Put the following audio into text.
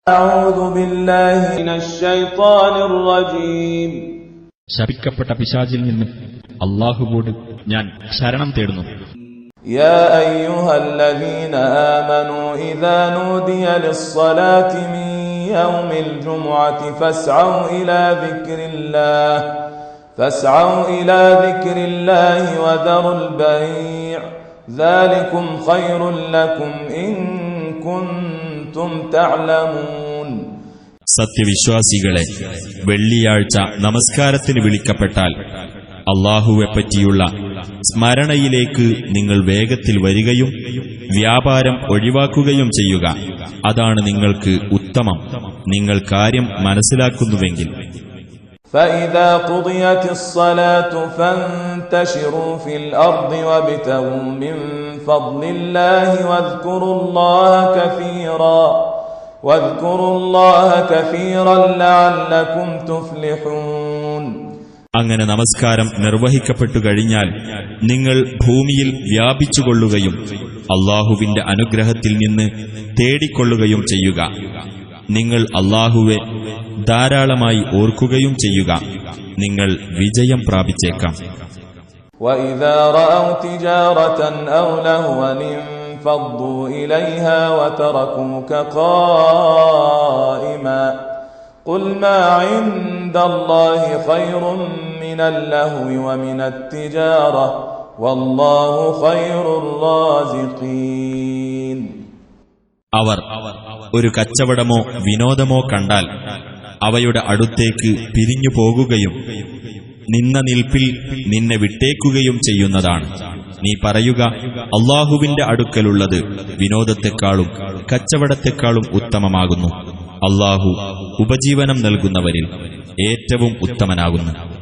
അഊദു ബില്ലാഹി മിനശ് ശൈത്വാനിർ റജീം. ശപിക്കപ്പെട്ട പിശാചിൽ നിന്ന് അല്ലാഹുവോട് ഞാൻ ശരണം തേടുന്നു. യാ അയ്യുഹല്ലദീന ആമനൂ ഇദാ നൂദിയ ലിസ്സലാത്തി മിൻ യൗമിൽ ജുമുഅത്തി ഫസ്അൂ ഇലാ ദിക്രില്ലാഹി വദറുൽ ബൈഅ ദാലികും ഖൈറുൽ ലക്കും ഇൻ കുൻതും തഅലമൂൻ. സത്യവിശ്വാസികളെ, വെള്ളിയാഴ്ച നമസ്കാരത്തിന് വിളിക്കപ്പെട്ടാൽ അല്ലാഹുവെപ്പറ്റിയുള്ള സ്മരണയിലേക്ക് നിങ്ങൾ വേഗത്തിൽ വരികയും വ്യാപാരം ഒഴിവാക്കുകയും ചെയ്യുക. അതാണ് നിങ്ങൾക്ക് ഉത്തമം, നിങ്ങൾ കാര്യം മനസ്സിലാക്കുന്നുവെങ്കിൽ. فَإِذَا قُضِيَتِ الصَّلَاةُ فَانتَشِرُوا فِي الْأَرْضِ وَابْتَغُوا مِنْ فَضْلِ اللَّهِ وَاذْكُرُوا اللَّهَ كَثِيرًا لَعَلَّكُمْ تُفْلِحُونَ. അങ്ങനെ നമസ്കാരം നിർവഹിക്കപ്പെട്ടു കഴിഞ്ഞാൽ നിങ്ങൾ ഭൂമിയിൽ വ്യാപിച്ചുകൊള്ളുകയും അല്ലാഹുവിന്റെ അനുഗ്രഹത്തിൽ നിന്ന് തേടിക്കൊള്ളുകയും ചെയ്യുക. നിങ്ങൾ അല്ലാഹുവെ ധാരാളമായി ഓർക്കുകയും ചെയ്യുക, നിങ്ങൾ വിജയം പ്രാപിച്ചേക്കാം. وَإِذَا رَأَوْا تِجَارَةً أَوْ لَهْوًا انفَضُّوا إِلَيْهَا وَتَرَكُوكَ قَائِمًا قُلْ مَا عِندَ اللَّهِ خَيْرٌ مِنَ اللَّهْوِ وَمِنَ التِّجَارَةِ وَاللَّهُ خَيْرُ الرَّازِقِينَ. അവർ ഒരു കച്ചവടമോ വിനോദമോ കണ്ടാൽ അവയുടെ അടുത്തേക്ക് പിരിഞ്ഞു പോകുകയും നിന്ന നിൽപ്പിൽ നിന്നെ വിട്ടേക്കുകയും ചെയ്യുന്നതാണ്. നീ പറയുക, അല്ലാഹുവിന്റെ അടുക്കലുള്ളത് വിനോദത്തെക്കാളും കച്ചവടത്തെക്കാളും ഉത്തമമാകുന്നു. അല്ലാഹു ഉപജീവനം നൽകുന്നവരിൽ ഏറ്റവും ഉത്തമനാകുന്നു.